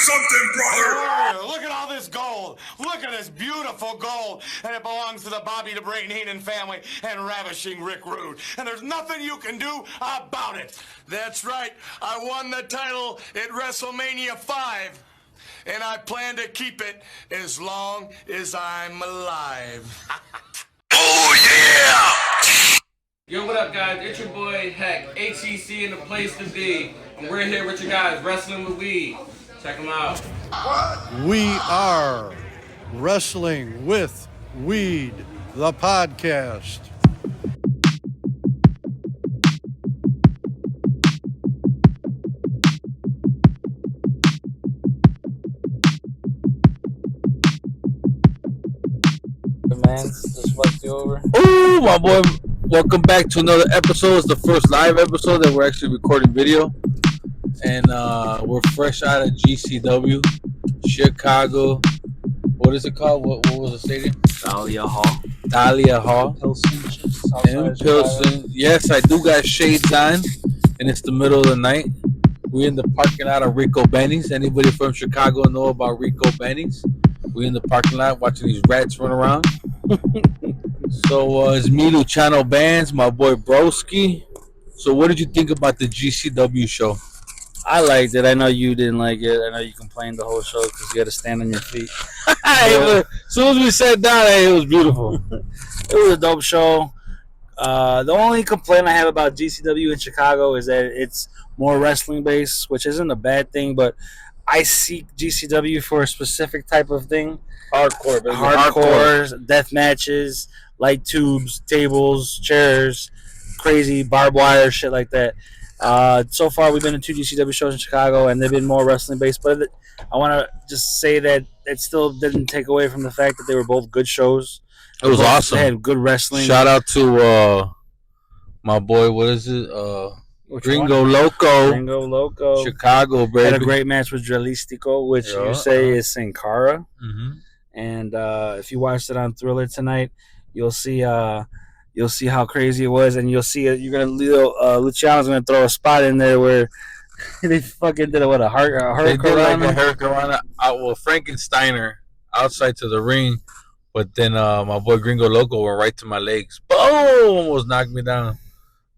something, brother. Warrior, look at all this gold. Look at this beautiful gold. And it belongs to the Bobby the Brain Heenan family and ravishing Rick Rude. And there's nothing you can do about it. That's right. I won the title at WrestleMania 5. And I plan to keep it as long as I'm alive. Oh, yeah! Yo, what up, guys? It's your boy, Heck, HEC in the place to be. And we're here with you guys, Wrestling with Weed. Check them out. We are Wrestling with Weed, the podcast. Man, just fucked you over. Ooh, my boy. Welcome back to another episode. It's the first live episode that we're actually recording video. And we're fresh out of GCW, Chicago. What is it called? What was the stadium? Thalia Hall. Thalia Hall. Pilsen. In Pilsen. Yes, I do got shades on, and it's the middle of the night. We're in the parking lot of Rico Benny's. Anybody from Chicago know about Rico Benny's? We're in the parking lot watching these rats run around. So it's me, Luciano Bands, my boy Broski. So what did you think about the GCW show? I liked it. I know you didn't like it. I know you complained the whole show because you had to stand on your feet. As soon as we sat down, it was beautiful. It was a dope show. The only complaint I have about GCW in Chicago is that it's more wrestling based, which isn't a bad thing, but I seek GCW for a specific type of thing. Hardcore, baby. Hardcore, death matches, light tubes, tables, chairs, crazy barbed wire, shit like that. So far, we've been to 2 GCW shows in Chicago, and they've been more wrestling based. But I want to just say that it still didn't take away from the fact that they were both good shows. It was awesome. They had good wrestling. Shout out to my boy. What is it? Gringo Loco. Gringo Loco. Chicago, baby. Had a great match with Dralistico, which you say is Sin Cara. Mm-hmm. And if you watched it on Thriller tonight, you'll see how crazy it was, and you'll see it. You're gonna Luciano's gonna throw a spot in there where they fucking did a hurricane. Like a hurricane out with Frankensteiner outside to the ring, but then my boy Gringo Loco went right to my legs. Boom! Almost knocked me down.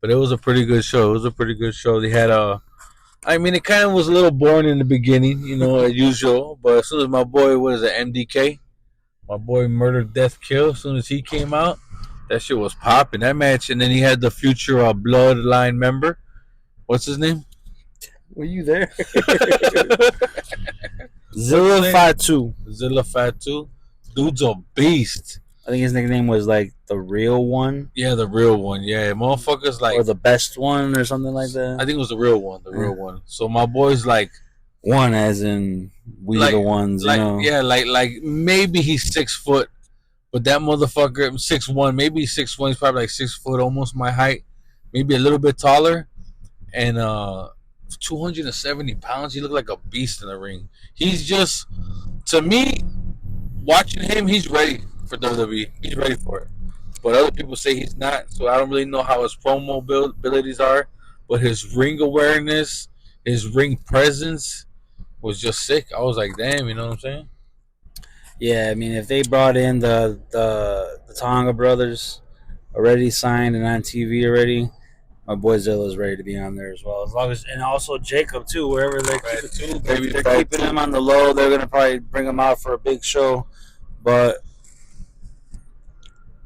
But it was a pretty good show. They had it kind of was a little boring in the beginning, as usual. But as soon as my boy, MDK? My boy Murder, Death, Kill. As soon as he came out, that shit was popping. That match, and then he had the future Bloodline member. What's his name? Were you there? Zilla Fatu. Dude's a beast. I think his nickname was like the real one. Yeah, the real one. Yeah, motherfuckers like or the best one or something like that. I think it was the real one. The real one. So my boy's like one, as in we the ones. Yeah, like maybe he's 6 foot, but that motherfucker 6'1", maybe 6'1". He's probably like 6 foot, almost my height, maybe a little bit taller, and 270 pounds. He looked like a beast in the ring. He's just, to me, watching him, he's ready for WWE. He's ready for it. But other people say he's not, so I don't really know how his promo abilities are. But his ring awareness, his ring presence was just sick. I was like, damn, you know what I'm saying? Yeah, I mean, if they brought in the Tonga brothers already signed and on TV already, my boy Zilla's ready to be on there as well. As long as, and also Jacob too, wherever they're keeping him on the low, they're gonna probably bring him out for a big show. But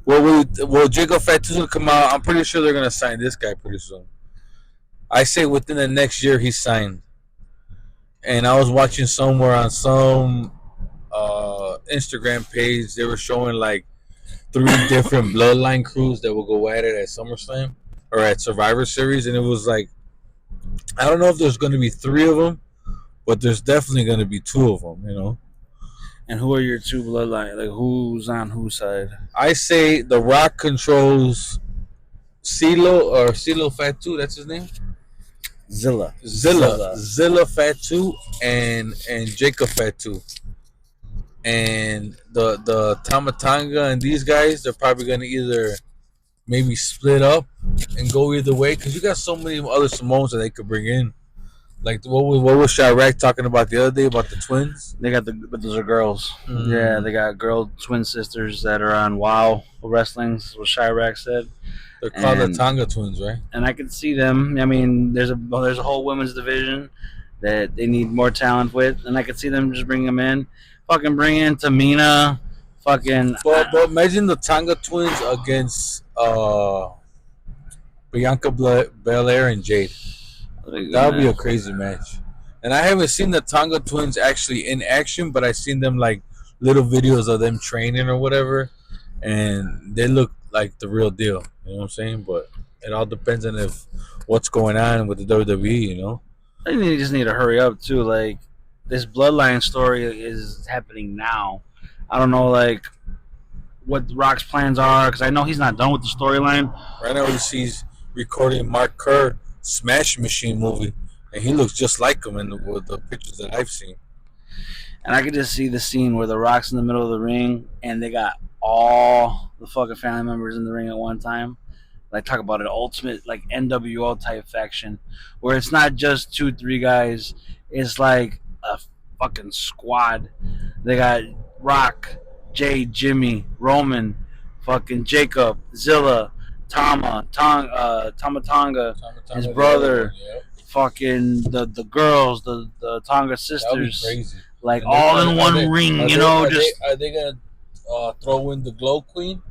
Jacob Fatu's gonna come out. I'm pretty sure they're gonna sign this guy pretty soon. I say within the next year he's signed. And I was watching somewhere on some Instagram page, they were showing like 3 different Bloodline crews that will go at it at SummerSlam or at Survivor Series, and it was like, I don't know if there's going to be 3 of them, but there's definitely going to be 2 of them, And who are your 2 Bloodline? Like, who's on whose side? I say The Rock controls CeeLo Fatu, that's his name? Zilla Fatu and Jacob Fatu. And the Tamatanga and these guys, they're probably going to either maybe split up and go either way, because you got so many other Samoans that they could bring in. Like what was Chirac talking about the other day about the twins? They got but those are girls. Mm. Yeah, they got girl twin sisters that are on WoW Wrestling. Is what Chirac said. They're called the And Tonga twins, right? and I can see them. I mean, there's a whole women's division that they need more talent with, and I could see them just bring them in. Fucking bring in Tamina. Fucking. But imagine the Tonga twins against Bianca Belair and Jade. That would be a crazy match. And I haven't seen the Tonga twins actually in action, but I've seen them like little videos of them training or whatever, and they look like the real deal. You know what I'm saying? But it all depends on if what's going on with the WWE. You know? I think they just need to hurry up too. Like this bloodline story is happening now. I don't know like what Rock's plans are because I know he's not done with the storyline. Right now, he's recording Mark Kerr Smash Machine movie, and he looks just like him with the pictures that I've seen. And I could just see the scene where the Rock's in the middle of the ring and they got all the fucking family members in the ring at one time. Like talk about an ultimate like NWO type faction where it's not just 2-3 guys, it's like a fucking squad. They got Rock, Jay, Jimmy, Roman, fucking Jacob, Zilla, Tonga, his brother, fucking the girls, the Tonga sisters, crazy. like all in one ring, you know. Are they gonna throw in the Glow Queen,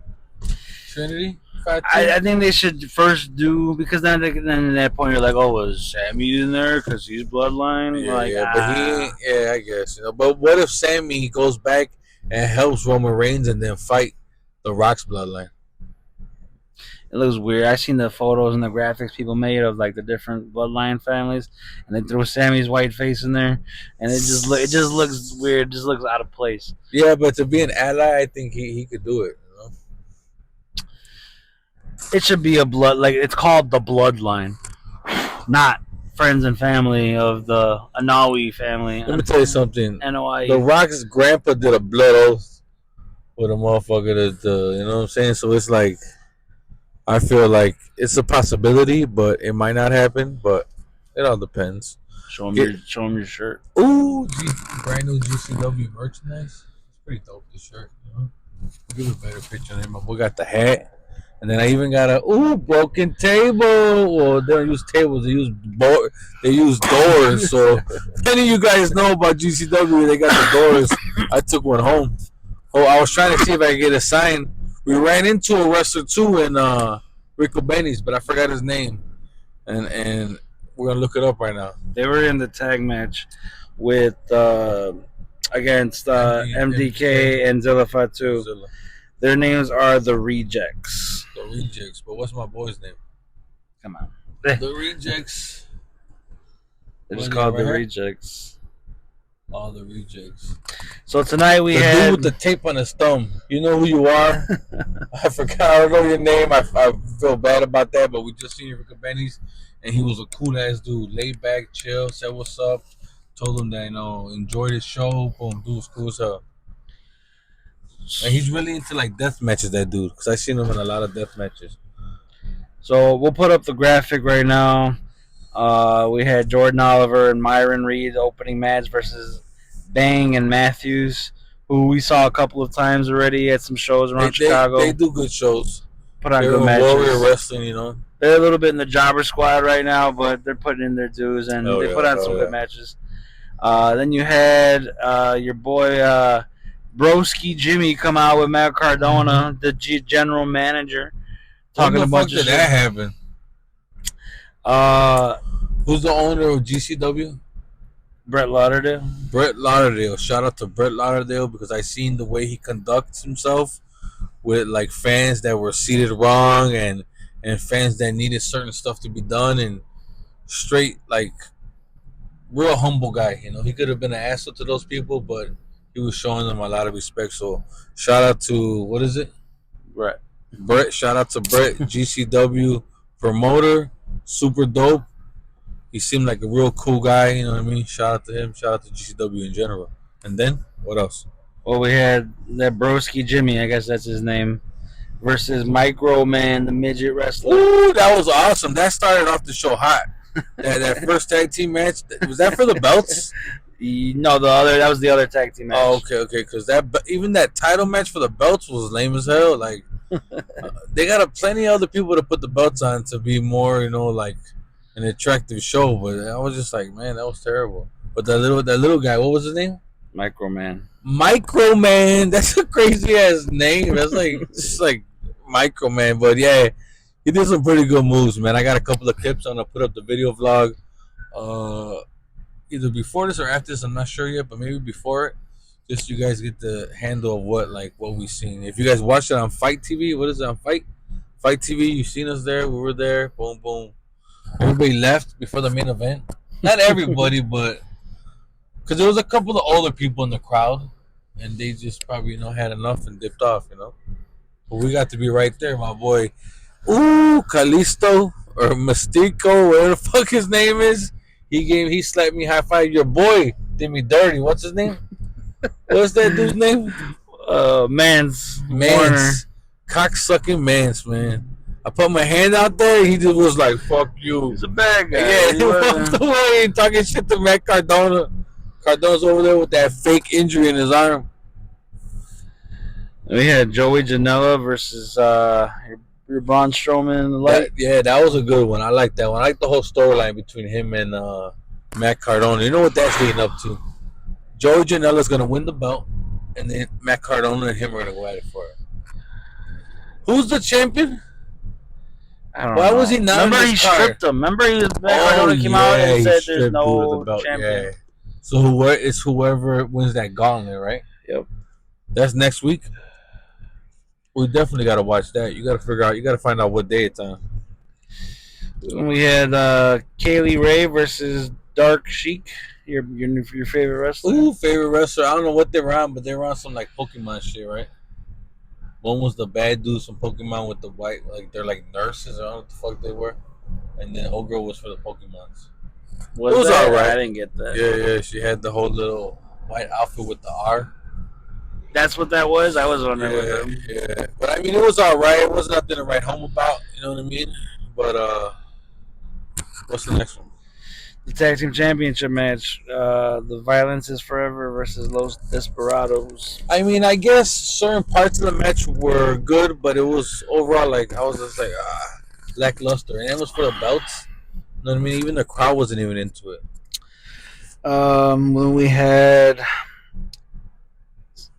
Trinity? I think they should first do because then at that point you're like, oh, was Sammy in there because he's bloodline? Yeah, like, but he ain't. Yeah, I guess. You know, but what if Sammy goes back and helps Roman Reigns and then fight the Rock's bloodline? It looks weird. I seen the photos and the graphics people made of like the different bloodline families, and they threw Sammy's white face in there, and it just looks weird. It just looks out of place. Yeah, but to be an ally, I think he could do it. You know? It should be it's called the bloodline, not friends and family of the Anawi family. Let me tell you something. NOI. The Rock's grandpa did a blood oath with a motherfucker that you know what I'm saying. So it's like. I feel like it's a possibility, but it might not happen. But it all depends. Show him your shirt. Ooh, brand new GCW merchandise. It's pretty dope. This shirt. You know? I'll give a better picture of him. My boy got the hat, and then I even got a broken table. Well, they don't use tables. They use doors. So if any of you guys know about GCW, they got the doors. I took one home. Oh, I was trying to see if I could get a sign. We ran into a wrestler too in Rico Benny's, but I forgot his name, and we're gonna look it up right now. They were in the tag match with against MDK and Zilla Fatu. Their names are the Rejects. The Rejects, but what's my boy's name? Come on, the Rejects. They're just called the Rejects. All the Rejects. So tonight we the had dude with the tape on his thumb. You know who you are. I forgot. I don't know your name. I feel bad about that, but we just seen Rico Benny's, and he was a cool ass dude, laid back, chill, said what's up, told him that enjoyed his show. Boom, dude was cool as hell. And he's really into like death matches. That dude, because I seen him in a lot of death matches. So we'll put up the graphic right now. We had Jordan Oliver and Myron Reed opening match versus Bang and Matthews, who we saw a couple of times already at some shows around Chicago. They do good shows. Put on good matches. Warrior Wrestling, you know. They're a little bit in the jobber squad right now, but they're putting in their dues, and they put on some good matches. Then you had your boy Broski Jimmy come out with Matt Cardona, the general manager, talking a bunch of shit. When the fuck did that happen? Who's the owner of GCW? Brett Lauderdale. Brett Lauderdale. Shout out to Brett Lauderdale because I seen the way he conducts himself with like fans that were seated wrong and fans that needed certain stuff to be done, and straight like real humble guy. You know, he could have been an asshole to those people, but he was showing them a lot of respect. So shout out to what is it? Brett. Shout out to Brett, GCW promoter, super dope. He seemed like a real cool guy, you know what I mean? Shout out to him. Shout out to GCW in general. And then, what else? Well, we had that Broski Jimmy, I guess that's his name, versus Micro Man, the midget wrestler. Ooh, that was awesome. That started off the show hot. That first tag team match, was that for the belts? No, that was the other tag team match. Oh, okay. Because even that title match for the belts was lame as hell. Like, they got plenty of other people to put the belts on to be more, like an attractive show. But I was just like, man, that was terrible. But that little guy, what was his name? Microman. That's a crazy ass name. That's like Microman. But yeah, he did some pretty good moves, man. I got a couple of clips. I'm gonna put up the video vlog. Either before this or after this, I'm not sure yet, but maybe before it, just so you guys get the handle of what we've seen. If you guys watched it on Fight TV, what is it on Fight TV? You've seen us there. We were there. Boom, boom. Everybody left before the main event. Not everybody, but because there was a couple of older people in the crowd, and they just probably had enough and dipped off. But we got to be right there, my boy. Ooh, Kalisto or Mystico, whatever the fuck his name is. He slapped me, high five. Your boy did me dirty. What's his name? What's that dude's name? Mans. Cocksucking Mans, man. I put my hand out there. He just was like, "Fuck you." He's a bad guy. Yeah, he walked away talking shit to Matt Cardona. Cardona's over there with that fake injury in his arm. We had Joey Janela versus your Braun Strowman. That was a good one. I like that one. I like the whole storyline between him and Matt Cardona. You know what that's leading up to? Joey Janela's going to win the belt, and then Matt Cardona and him are going to go at it for it. Who's the champion? I don't Why know. was he not Remember in he this card? stripped him. Remember Matt Cardona came out and said there's no champion. Yeah. So it's whoever wins that gauntlet, right? Yep. That's next week. We definitely got to watch that. You got to figure out. You got to find out what day it's on. We had Kaylee Ray versus Dark Sheik. Your favorite wrestler. Ooh, favorite wrestler. I don't know what they were on, but they were on some like Pokemon shit, right? One was the bad dudes from Pokemon with the white, like they're like nurses. I don't know what the fuck they were. And then old girl was for the Pokemons. It was alright. I didn't get that. Yeah. She had the whole little white outfit with the R. That's what that was? I was wondering with him. Yeah. But I mean, it was alright. It was nothing to write home about. You know what I mean? But what's the next one? The tag team championship match. The Violence is Forever versus Los Desperados. I mean, I guess certain parts of the match were good, but it was overall like I was just like lackluster, and it was for the belts. You know what I mean? Even the crowd wasn't even into it. When we had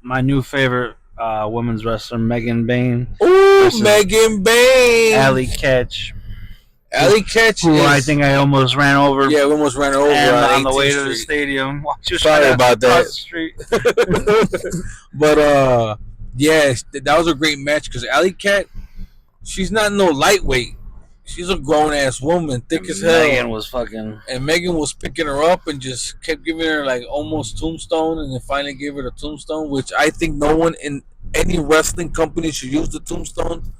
my new favorite women's wrestler, Megan Bain. Ooh, Megan Bain. Allie Catch. Who I think I almost ran over. Yeah, we almost ran over on the way to the stadium. Sorry about that. The street. But yeah, that was a great match because Alley Cat, she's not no lightweight. She's a grown ass woman, thick as hell. Megan was picking her up and just kept giving her like almost tombstone, and then finally gave her the tombstone, which I think no one in any wrestling company should use the tombstone.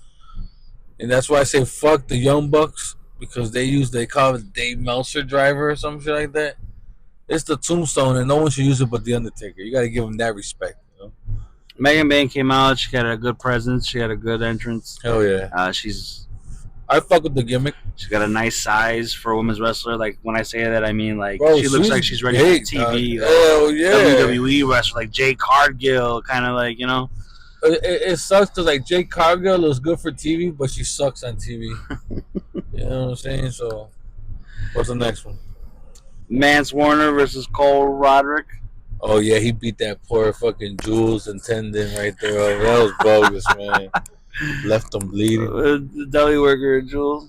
And that's why I say fuck the Young Bucks, because they call it Dave Meltzer driver or some shit like that. It's the tombstone, and no one should use it but the Undertaker. You got to give him that respect. Megan Bain came out. She got a good presence. She had a good entrance. Hell yeah. I fuck with the gimmick. She's got a nice size for a women's wrestler. Like when I say that, I mean like Bro, she looks like she's ready for TV. Hell yeah. WWE wrestler, like Jay Cargill, kind of like, you know. It sucks because like Jay Cargill looks good for TV, but she sucks on TV. You know what I'm saying? So, what's the next one? Mance Warner versus Cole Roderick. Oh yeah, he beat that poor fucking Jules and tendon right there. Oh, that was bogus, man. Left him bleeding. The deli worker, Jules.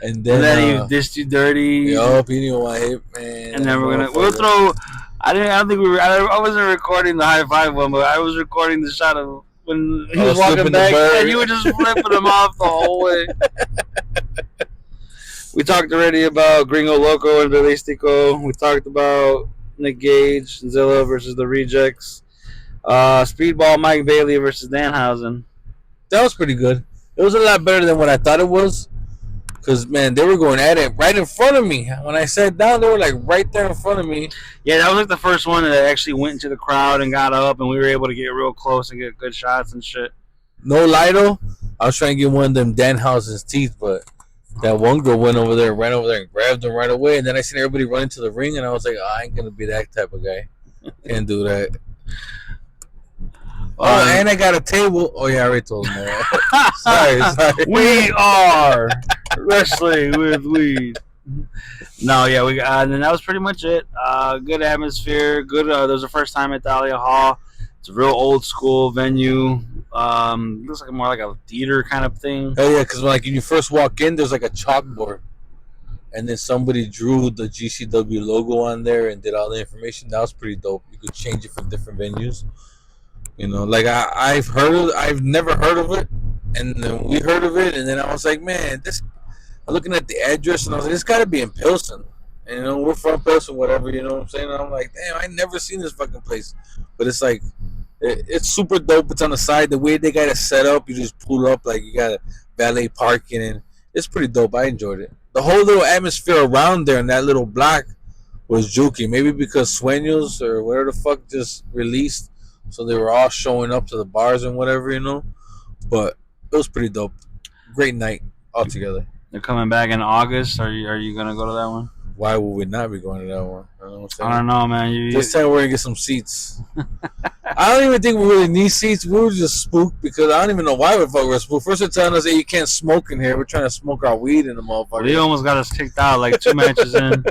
and then he dished you dirty. Yup, he didn't want hit, man. And then we'll throw. I wasn't recording the high five one, but I was recording the shot of when he was walking back, and you were just flipping him off the whole way. We talked already about Gringo Loco and Belistico. We talked about Nick Gage, Zilla versus the Rejects. Speedball Mike Bailey versus Danhausen. That was pretty good. It was a lot better than what I thought it was. Because, man, they were going at it right in front of me. When I sat down, they were, like, right there in front of me. Yeah, that was, like, the first one that actually went into the crowd and got up, and we were able to get real close and get good shots and shit. No lie, though. I was trying to get one of them Danhausen's teeth, but That one girl went over there, ran over there, and grabbed him right away. And then I seen everybody run into the ring, and I was like, I ain't gonna be that type of guy. Can't do that. Oh, and I got a table. Oh yeah, I already told him that. sorry. We are wrestling with weed. No, yeah, and then that was pretty much it. Good atmosphere. Good. That was the first time at Thalia Hall. It's a real old school venue. Looks like more like a theater kind of thing. Oh yeah, because like when you first walk in, there's like a chalkboard, and then somebody drew the GCW logo on there and did all the information. That was pretty dope. You could change it for different venues. You know, like I've never heard of it, and then we heard of it, and then I was like, man, this. I'm looking at the address, and I was like, it's got to be in Pilsen. And, you know, we're from Pilsen, whatever, you know what I'm saying? And I'm like, damn, I never seen this fucking place. But it's like, it's super dope. It's on the side. The way they got it set up, you just pull up, like you got a valet parking, and it's pretty dope. I enjoyed it. The whole little atmosphere around there in that little block was jukey. Maybe because Sueños or whatever the fuck just released, so they were all showing up to the bars and whatever, you know? But it was pretty dope. Great night altogether. They're coming back in August. Are you gonna go to that one? Why would we not be going to that one? You know what I'm saying? I don't know, man. This time we're gonna get some seats. I don't even think we really need seats. We were just spooked because I don't even know why the fuck we're spooked. First they're telling us that you can't smoke in here. We're trying to smoke our weed in the motherfucker. They almost got us kicked out like 2 matches in.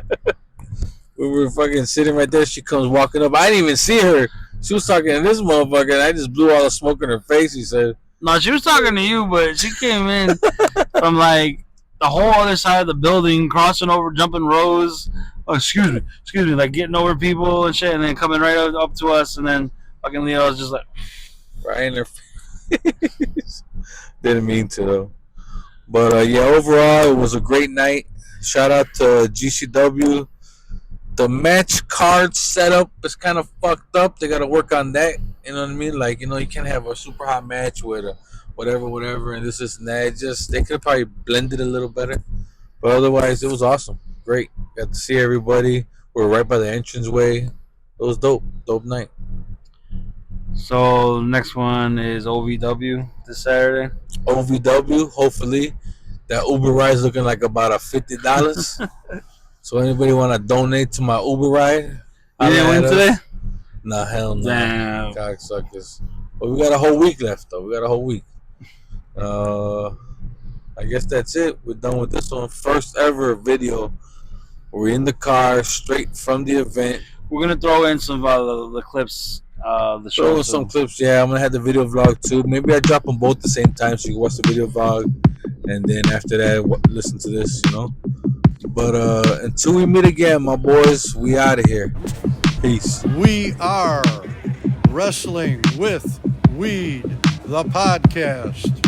We were fucking sitting right there. She comes walking up. I didn't even see her. She was talking to this motherfucker, and I just blew all the smoke in her face. He said, "No, she was talking to you, but she came in from like the whole other side of the building, crossing over, jumping rows. Oh, excuse me, like getting over people and shit, and then coming right up to us, and then fucking Leo was just like right in her face." Didn't mean to though. But yeah, overall it was a great night. Shout out to GCW. The match card setup is kind of fucked up. They got to work on that. You know what I mean? Like, you know, you can't have a super hot match with a whatever, and this and that. Just they could have probably blended a little better. But otherwise, it was awesome. Great. Got to see everybody. We were right by the entranceway. It was dope. Dope night. So next one is OVW this Saturday. OVW, hopefully. That Uber ride is looking like about $50. So anybody want to donate to my Uber ride? You didn't win today? Nah, hell no. Damn. Cocksuckers. But we got a whole week left, though. We got a whole week. I guess that's it. We're done with this one. First ever video. We're in the car, straight from the event. We're going to throw in some the clips of the show. Throw in some clips, yeah. I'm going to have the video vlog, too. Maybe I drop them both at the same time so you can watch the video vlog. And then after that, listen to this, you know. But until we meet again, my boys, we out of here. Peace. We are Wrestling with Weed, the podcast.